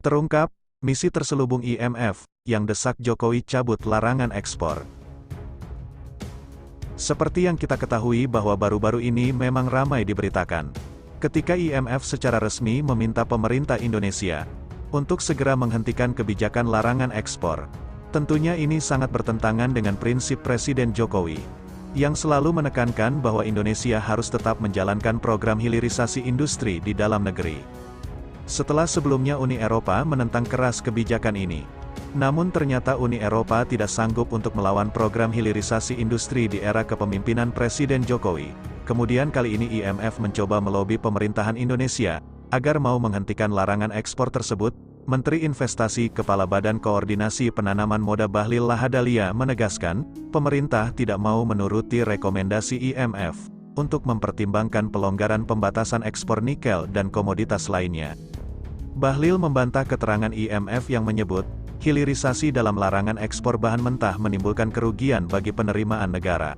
Terungkap, misi terselubung IMF, yang desak Jokowi cabut larangan ekspor. Seperti yang kita ketahui bahwa baru-baru ini memang ramai diberitakan. Ketika IMF secara resmi meminta pemerintah Indonesia untuk segera menghentikan kebijakan larangan ekspor. Tentunya ini sangat bertentangan dengan prinsip Presiden Jokowi, yang selalu menekankan bahwa Indonesia harus tetap menjalankan program hilirisasi industri di dalam negeri. Setelah sebelumnya Uni Eropa menentang keras kebijakan ini. Namun ternyata Uni Eropa tidak sanggup untuk melawan program hilirisasi industri di era kepemimpinan Presiden Jokowi. Kemudian kali ini IMF mencoba melobi pemerintahan Indonesia, agar mau menghentikan larangan ekspor tersebut. Menteri Investasi Kepala Badan Koordinasi Penanaman Moda Bahlil Lahadalia menegaskan, pemerintah tidak mau menuruti rekomendasi IMF, untuk mempertimbangkan pelonggaran pembatasan ekspor nikel dan komoditas lainnya. Bahlil membantah keterangan IMF yang menyebut, hilirisasi dalam larangan ekspor bahan mentah menimbulkan kerugian bagi penerimaan negara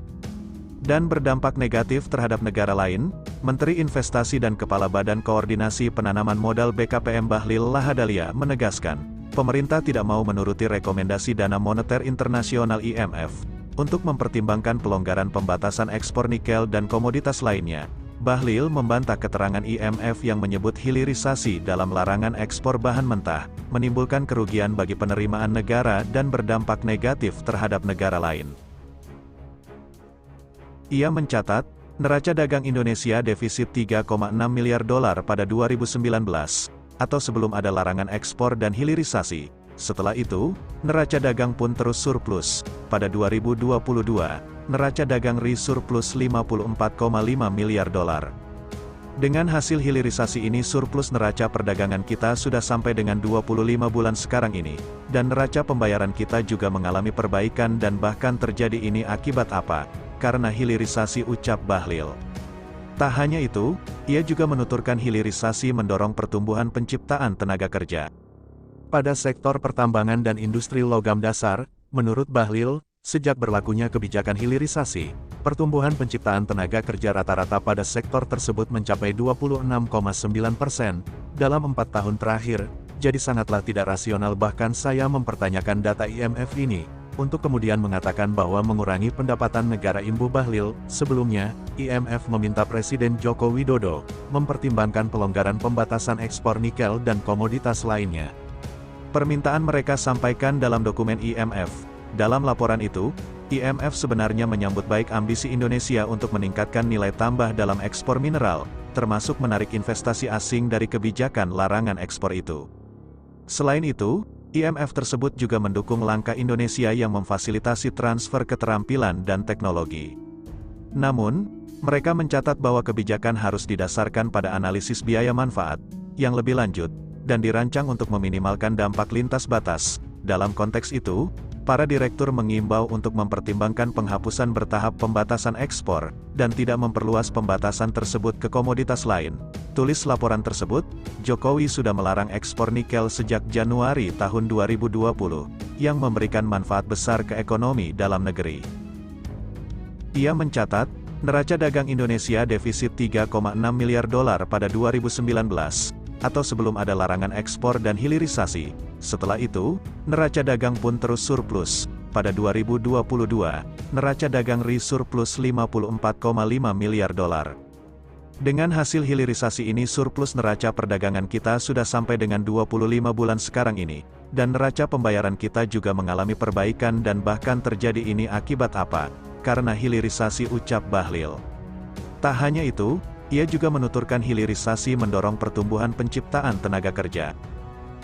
dan berdampak negatif terhadap negara lain. Menteri Investasi dan Kepala Badan Koordinasi Penanaman Modal BKPM Bahlil Lahadalia menegaskan, pemerintah tidak mau menuruti rekomendasi Dana Moneter Internasional IMF, untuk mempertimbangkan pelonggaran pembatasan ekspor nikel dan komoditas lainnya. Bahlil membantah keterangan IMF yang menyebut hilirisasi dalam larangan ekspor bahan mentah, menimbulkan kerugian bagi penerimaan negara dan berdampak negatif terhadap negara lain. Ia mencatat, neraca dagang Indonesia defisit 3,6 miliar dolar pada 2019, atau sebelum ada larangan ekspor dan hilirisasi. Setelah itu, neraca dagang pun terus surplus. Pada 2022, neraca dagang RI surplus 54,5 miliar dolar. Dengan hasil hilirisasi ini surplus neraca perdagangan kita sudah sampai dengan 25 bulan sekarang ini, dan neraca pembayaran kita juga mengalami perbaikan dan bahkan terjadi ini akibat apa? Karena hilirisasi, ucap Bahlil. Tak hanya itu, ia juga menuturkan hilirisasi mendorong pertumbuhan penciptaan tenaga kerja. Pada sektor pertambangan dan industri logam dasar, menurut Bahlil, sejak berlakunya kebijakan hilirisasi, pertumbuhan penciptaan tenaga kerja rata-rata pada sektor tersebut mencapai 26,9% dalam 4 tahun terakhir, jadi sangatlah tidak rasional. Bahkan saya mempertanyakan data IMF ini, untuk kemudian mengatakan bahwa mengurangi pendapatan negara. Imbu Bahlil, sebelumnya, IMF meminta Presiden Joko Widodo mempertimbangkan pelonggaran pembatasan ekspor nikel dan komoditas lainnya. Permintaan mereka sampaikan dalam dokumen IMF. Dalam laporan itu, IMF sebenarnya menyambut baik ambisi Indonesia untuk meningkatkan nilai tambah dalam ekspor mineral, termasuk menarik investasi asing dari kebijakan larangan ekspor itu. Selain itu, IMF tersebut juga mendukung langkah Indonesia yang memfasilitasi transfer keterampilan dan teknologi. Namun, mereka mencatat bahwa kebijakan harus didasarkan pada analisis biaya manfaat yang lebih lanjut, dan dirancang untuk meminimalkan dampak lintas batas. Dalam konteks itu, para direktur mengimbau untuk mempertimbangkan penghapusan bertahap pembatasan ekspor, dan tidak memperluas pembatasan tersebut ke komoditas lain. Tulis laporan tersebut, Jokowi sudah melarang ekspor nikel sejak Januari tahun 2020, yang memberikan manfaat besar ke ekonomi dalam negeri. Ia mencatat, neraca dagang Indonesia defisit 3,6 miliar dolar pada 2019, atau sebelum ada larangan ekspor dan hilirisasi. Setelah itu, neraca dagang pun terus surplus. Pada 2022, neraca dagang RI surplus 54,5 miliar dolar. Dengan hasil hilirisasi ini surplus neraca perdagangan kita sudah sampai dengan 25 bulan sekarang ini, dan neraca pembayaran kita juga mengalami perbaikan dan bahkan terjadi ini akibat apa? Karena hilirisasi, ucap Bahlil. Tak hanya itu, ia juga menuturkan hilirisasi mendorong pertumbuhan penciptaan tenaga kerja.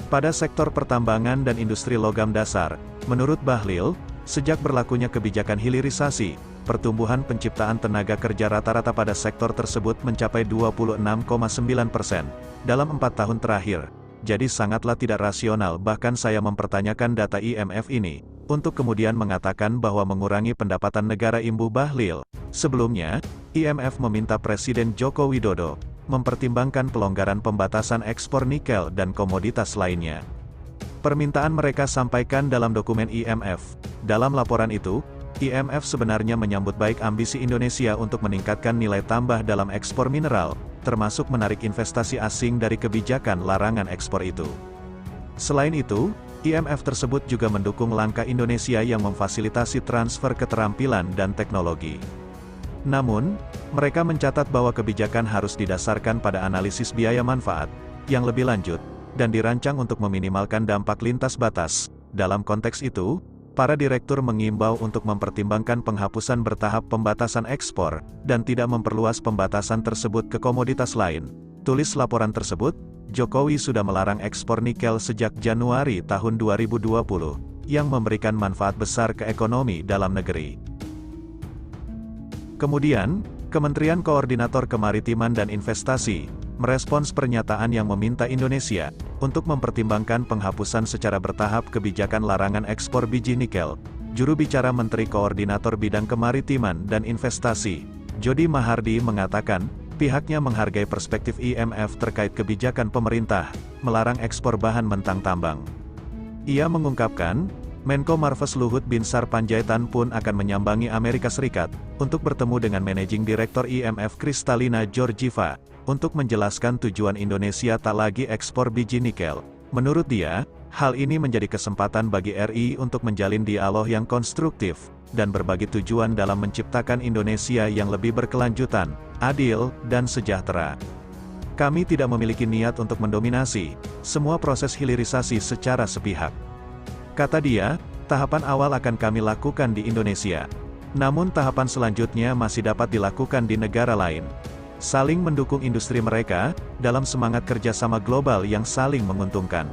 Pada sektor pertambangan dan industri logam dasar, menurut Bahlil, sejak berlakunya kebijakan hilirisasi, pertumbuhan penciptaan tenaga kerja rata-rata pada sektor tersebut mencapai 26,9% dalam 4 tahun terakhir. Jadi sangatlah tidak rasional. Bahkan saya mempertanyakan data IMF ini, untuk kemudian mengatakan bahwa mengurangi pendapatan negara. Imbu Bahlil. Sebelumnya, IMF meminta Presiden Joko Widodo mempertimbangkan pelonggaran pembatasan ekspor nikel dan komoditas lainnya. Permintaan mereka sampaikan dalam dokumen IMF. Dalam laporan itu, IMF sebenarnya menyambut baik ambisi Indonesia untuk meningkatkan nilai tambah dalam ekspor mineral, termasuk menarik investasi asing dari kebijakan larangan ekspor itu. Selain itu, IMF tersebut juga mendukung langkah Indonesia yang memfasilitasi transfer keterampilan dan teknologi. Namun, mereka mencatat bahwa kebijakan harus didasarkan pada analisis biaya manfaat yang lebih lanjut, dan dirancang untuk meminimalkan dampak lintas batas. Dalam konteks itu, para direktur mengimbau untuk mempertimbangkan penghapusan bertahap pembatasan ekspor, dan tidak memperluas pembatasan tersebut ke komoditas lain. Tulis laporan tersebut, Jokowi sudah melarang ekspor nikel sejak Januari tahun 2020, yang memberikan manfaat besar ke ekonomi dalam negeri. Kemudian, Kementerian Koordinator Kemaritiman dan Investasi merespons pernyataan yang meminta Indonesia untuk mempertimbangkan penghapusan secara bertahap kebijakan larangan ekspor biji nikel. Juru bicara Menteri Koordinator Bidang Kemaritiman dan Investasi, Jody Mahardi mengatakan, pihaknya menghargai perspektif IMF terkait kebijakan pemerintah melarang ekspor bahan mentah tambang. Ia mengungkapkan, Menko Marves Luhut Binsar Panjaitan pun akan menyambangi Amerika Serikat untuk bertemu dengan Managing Director IMF Kristalina Georgieva untuk menjelaskan tujuan Indonesia tak lagi ekspor biji nikel. Menurut dia, hal ini menjadi kesempatan bagi RI untuk menjalin dialog yang konstruktif dan berbagi tujuan dalam menciptakan Indonesia yang lebih berkelanjutan, adil, dan sejahtera. Kami tidak memiliki niat untuk mendominasi semua proses hilirisasi secara sepihak. Kata dia, tahapan awal akan kami lakukan di Indonesia. Namun tahapan selanjutnya masih dapat dilakukan di negara lain. Saling mendukung industri mereka, dalam semangat kerjasama global yang saling menguntungkan.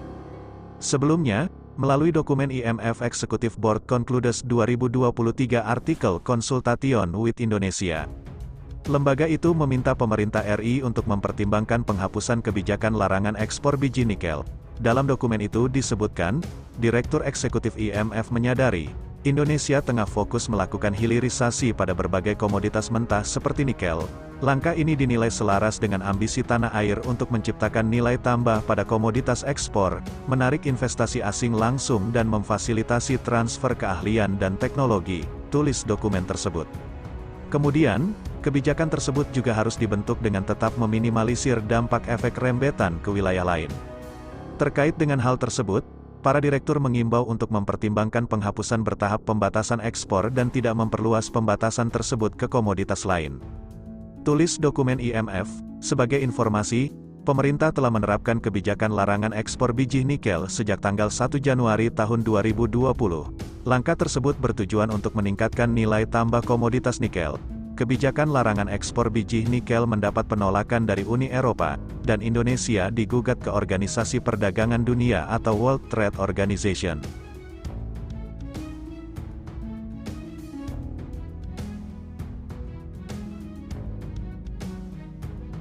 Sebelumnya, melalui dokumen IMF Executive Board Concludes 2023 artikel Consultation with Indonesia, lembaga itu meminta pemerintah RI untuk mempertimbangkan penghapusan kebijakan larangan ekspor biji nikel. Dalam dokumen itu disebutkan, Direktur Eksekutif IMF menyadari, Indonesia tengah fokus melakukan hilirisasi pada berbagai komoditas mentah seperti nikel. Langkah ini dinilai selaras dengan ambisi tanah air untuk menciptakan nilai tambah pada komoditas ekspor, menarik investasi asing langsung dan memfasilitasi transfer keahlian dan teknologi, tulis dokumen tersebut. Kemudian, kebijakan tersebut juga harus dibentuk dengan tetap meminimalisir dampak efek rembetan ke wilayah lain. Terkait dengan hal tersebut, para direktur mengimbau untuk mempertimbangkan penghapusan bertahap pembatasan ekspor dan tidak memperluas pembatasan tersebut ke komoditas lain. Tulis dokumen IMF, sebagai informasi, pemerintah telah menerapkan kebijakan larangan ekspor biji nikel sejak tanggal 1 Januari tahun 2020. Langkah tersebut bertujuan untuk meningkatkan nilai tambah komoditas nikel. Kebijakan larangan ekspor biji nikel mendapat penolakan dari Uni Eropa, dan Indonesia digugat ke Organisasi Perdagangan Dunia atau World Trade Organization.